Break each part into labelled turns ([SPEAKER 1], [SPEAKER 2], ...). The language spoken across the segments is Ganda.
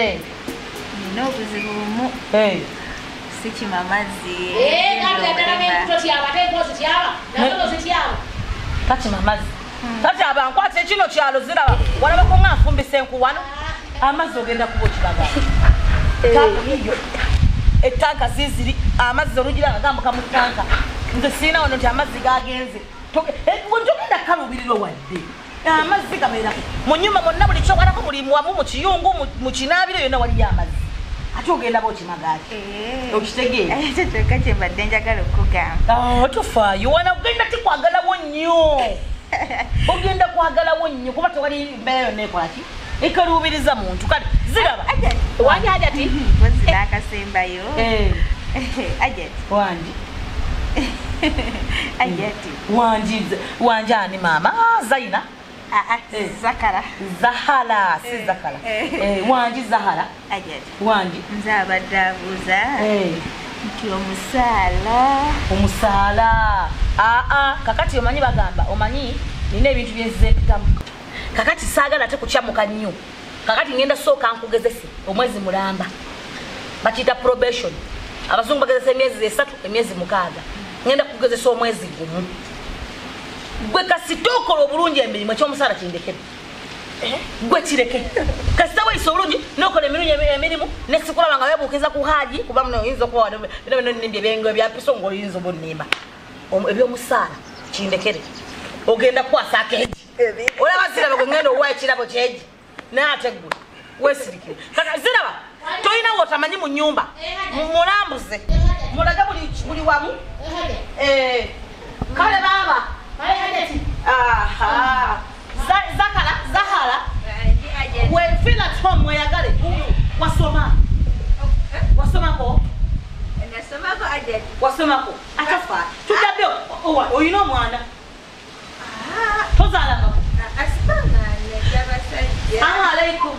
[SPEAKER 1] nina obuzibu bumu sikima amazzi
[SPEAKER 2] takima amazzi kati abankwate kino kyalo ziraba walabako nga nfumbisa enku wano amazzi ogenda kuba okiraga takuyiyo etanka ziziri amazzi olugira agambuka mu tanka nze siina wano nti amazzi gagenze wetogenda kalubirirwa wadde amazzi gabeera mu nyumba mwonna buli kyogalako buli wamu mu kiyungu mu kinaabiro yonna waliyo amazzi ate ogenda bookimagaati okitegeera
[SPEAKER 1] kyokka kyembadde njagala okugamba
[SPEAKER 2] tofaayo wana ogenda tikwagalawo nnyo ogenda kwagalawo nnyo kuba tewali mbeera yonna ekolaki ekaluubiriza muntu kale ziraba wangi ajati
[SPEAKER 1] kozina akasembayo ajati
[SPEAKER 2] wangi
[SPEAKER 1] ajati
[SPEAKER 2] wangi ani maama Zaina
[SPEAKER 1] Zakara
[SPEAKER 2] Zahala si Zakara wangi Zahara
[SPEAKER 1] ajati
[SPEAKER 2] wangi
[SPEAKER 1] nze abadde abuuza nti omusaala
[SPEAKER 2] kakati omanyi bagamba omanyi nina ebintu byezzeepitamu kakati saagala ate kukyamuka nnyo kakati ngenda sooka nkugezese omwezi mulamba bakiyita probation abazungu bagezesa emyezi 3 emyezi 6 ngenda kugezesa omwezi gumu gwe kasitookola obulungi emirimu ekyomusaala kindekere gwe kireke kasita weyisa obulungi nokola emirimu nesikulaba nga webuukiza ku haji kuba muno oyinza okuba wanobbyengo ebyapiso ngaoyinza oba onnimba ebyomusaala kindekere ogenda kukwasa akeegi olaba ziraba gwe ngenda owa ekirabo kyeegi naate gwe wesirikire kaka ziraba toyina wotamanyi mu nyumba mulambuze mulaga buli wamu kale baba Zahara we feel at home mweyagale wasomako atafa tujabyo oyina omwana tozalangako alaikum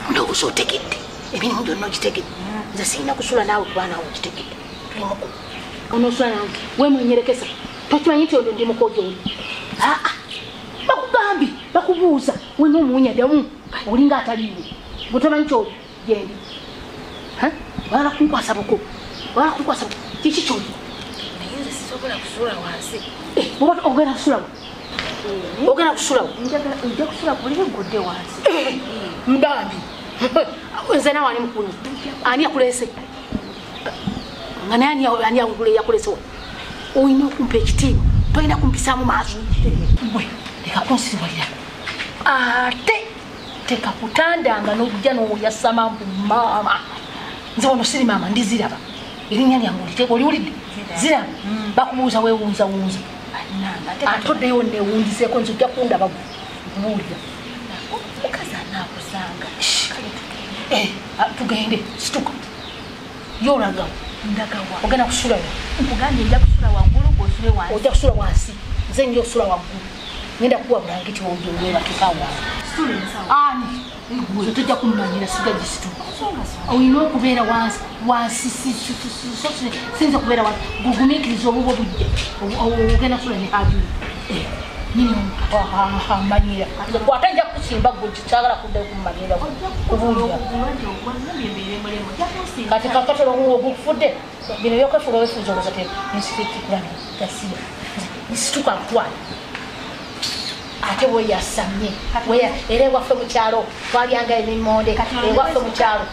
[SPEAKER 2] ndowooza otegedde emirimu gyonna ogitegedde nze sirina kusula naawe kuba naawe ogitegedde tulimuku onosula nange wemwenyerekesa tokimanyi nti olwo ndi mukojo oli bakugambye bakubuuza wena omuwunyadamu olinga ataliiwe bwetomanyi kyoli gendi wala kunkwasa buko kiki kyoli
[SPEAKER 1] naye nze sisobola kusula wansi
[SPEAKER 2] ogenda kusulawo ogenda kusulawo
[SPEAKER 1] ojja kusula kuliwe ngodde wansi
[SPEAKER 2] mudambi nze nawe ani mukulu ani akulese nga naye ani yakulesewa olina okumpa ekitiibwa tolina kumpisaamu maaso gwe leka kunsiriwalira ate tekakutandanga nojja noyasa mampu maama nze wano siri maama ndi Ziraba erinnya lyange oliwulidde Ziraba bakubuuza weewunzawunza ate oddeyo newunziseeko nze ojja kundaba kubuulira
[SPEAKER 1] mukazi anakusanga
[SPEAKER 2] tugende situka yolagawo
[SPEAKER 1] ndagawa
[SPEAKER 2] ogenda kusulawo
[SPEAKER 1] nkugambye nja kusula waggulu gwosule wansi
[SPEAKER 2] ojja kusula wansi nze nja okusula waggulu ngenda kuwa bulangiti wewebatukawa ani gwe tojja kummanyira siga gisituka olina okubeera wansi sinza kubeera wansi gugumiikiriza obuba bujja ogenda kusula ne hajuli manyira kwata nja kusimba gwe kikyagala kudde kummanyira kubulira kati kakatolo ogufudde bino byokafula wefuza oloza te nsikikulami gasiya nsituka ntwala ate weyasamye era ewaffe mu kyalo twalyanga emimonde ewaffe mu kyalo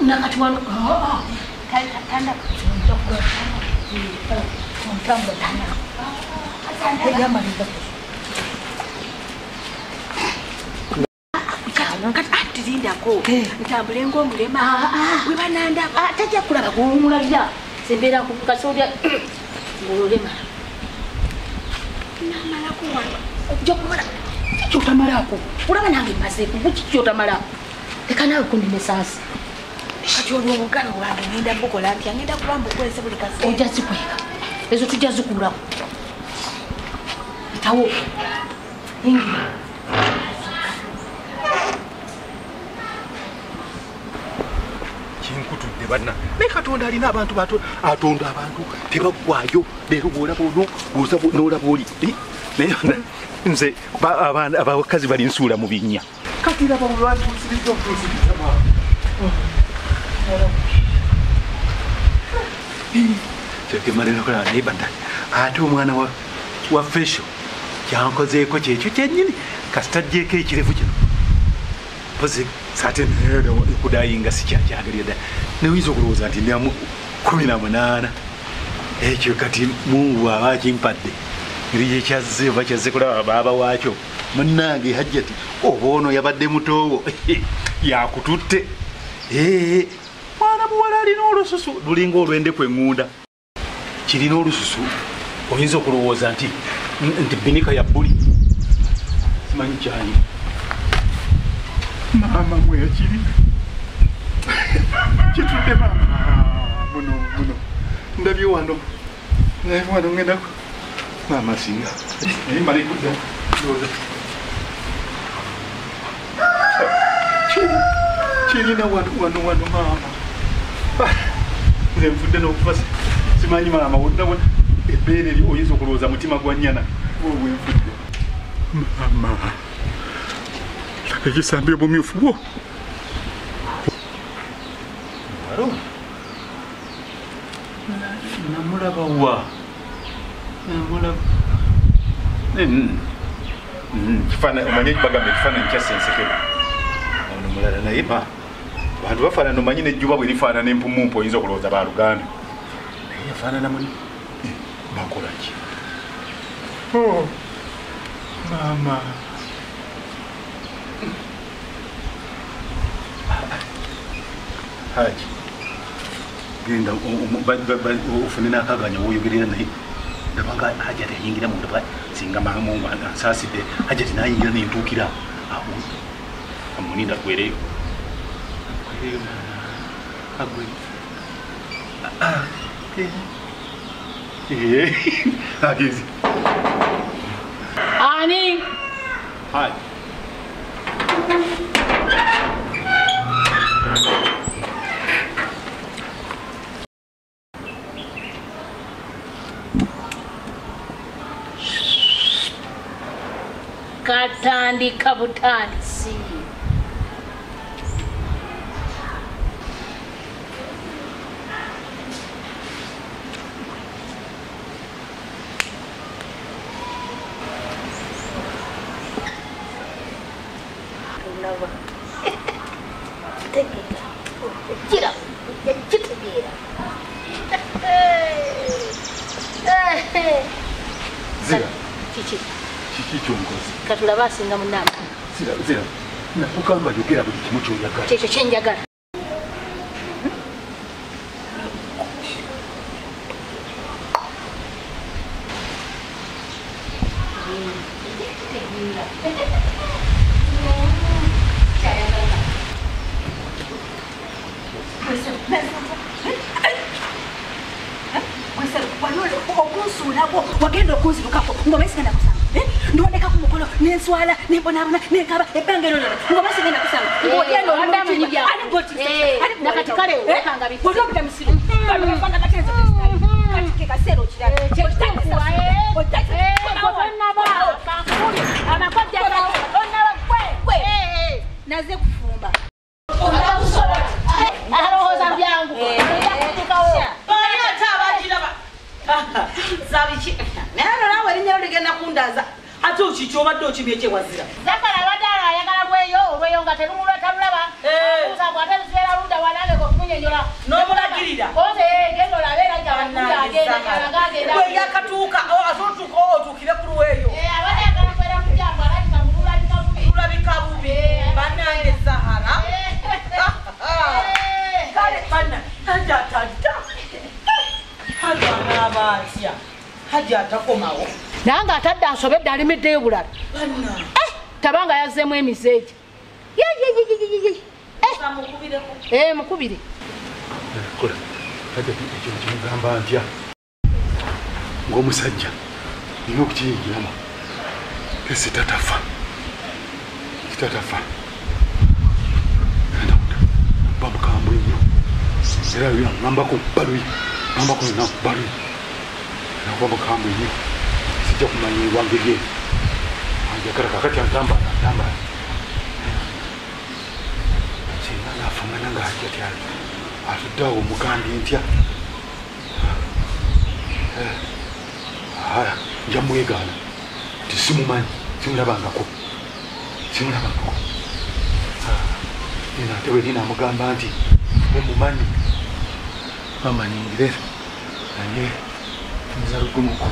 [SPEAKER 2] nakati wano
[SPEAKER 1] atirindako ntambule ng'omulema webanandaba
[SPEAKER 2] tajja kulaba kuwumulabira sembeera kukasolya ng'olulema
[SPEAKER 1] namalako wano
[SPEAKER 2] ojja kumala kikyotamalako olaba nange mazeeko kikyotamalako leka naawe kundinesansi
[SPEAKER 1] kati olwo obugalo bwange ngenda bukola ntya ngenda kuba mbukwese buli kaseera
[SPEAKER 2] ojja zikweka ezo tujja zikulako tawo ingira
[SPEAKER 3] banna naye Katonda alina abantu atonda abantu tebaggwayo leero bw'olaba ono n'olaba oli naye nze abakazi bali nsuula mu binnya kati raba olwatuusiriza okutuusiriza kyekemalerakola naye banda ate omwana wa fesho kyankozeeko kyekyo kyennyini kasitagyeko ekirevu kino pozi sate kudayinga sikyakyagalira ddala newinza okulowooza nti ndamu 18 ekyo kati Mungu aba akimpadde ngeri yekyazze oba kyazze kulaba baaba waakyo munnange Hajjati oba ono yabadde mutoowo yakututte mwana muwala alina olususu lulinga olw'endeku eŋŋunda kirina olususu oyinza okulowooza nti binika ya bbuli simanyi kyani maama mwekiri kitudde maama muno ndabye wano ŋŋendako maama singa naye mbala ekudda kirina wano maama nze nfudde n'okufa simanyi maama wonna ebbeere eri oyinza okulowooza mutima gwa nnyana wenfudde maama ekisambi obumyufu bwo walo namulaba wa namulaba omanye bagamba ekifaananyi kyasensekero ono mulala naye bantu bafaanana omanyi nejjuba bwe lifaanana empumumpu oyinza okulowooza baluganda naye yafaanana muni bakolaki maama Haji genda ofune n'akaganya woyogerera naye ndabanga Hajjati ayingira munda singa Mungu ansaasidde Hajjati n'ayingira nentuukira awo amuninda gwereyo agezi
[SPEAKER 2] ani
[SPEAKER 3] Haji
[SPEAKER 2] katandika butandisi
[SPEAKER 3] Zira
[SPEAKER 2] kiki
[SPEAKER 3] kyonkoze
[SPEAKER 2] katulaba asinga munama
[SPEAKER 3] zira nakugamba yogera buli kimu kyoyagala
[SPEAKER 2] kyekyo kyenjagala
[SPEAKER 1] wagenda okunzirukako ngoma sigenda kusanga ndondeka ku mukono nenswala nembonaabona nenkaba ebbanga eno ngoma sigenda kusanga naze kufumba
[SPEAKER 2] alowooza byangu
[SPEAKER 4] zabiki naye naawe erinnya ligenda kundaza ate okiki obadde okibye ekyewazira
[SPEAKER 2] zakala abadala ayagala olweyo nga terumulwa talulaba usabw ate lusibeera ludda wanange kokumunyenyola
[SPEAKER 4] n'omulagirira
[SPEAKER 2] oze genda olabeera
[SPEAKER 4] yakatuuka ate otuuka otuukire ku lweyo
[SPEAKER 2] abadde ayagala kwera mujambo alabika mululabika bubi
[SPEAKER 4] lulabika bubi bannange Zahara kale banna Hajja atadda Hajja aba atya Hajja atakomawo
[SPEAKER 2] naye ng'atadde ansobedde alimiddeyo bulala tabanga yazzeemu emiseegi mukubire
[SPEAKER 3] kola Hajjati ekyo kimugamba ntya ng'omusajja nina okukiyingiramu esi tatafa kitatafa ba mukambwe nnyo era ngambako baluyi ngambako na baluyi nakuba kamwe ni sijja kumanya wangiriye anjakala kakati antamba singa nafungana ngajja tyali atuddawo omugandi ntya haya nja mwegaana ti simumanyi simulabangako nina ate bwe ninamugamba nti omumanyi amanyingire naye nza lugumuko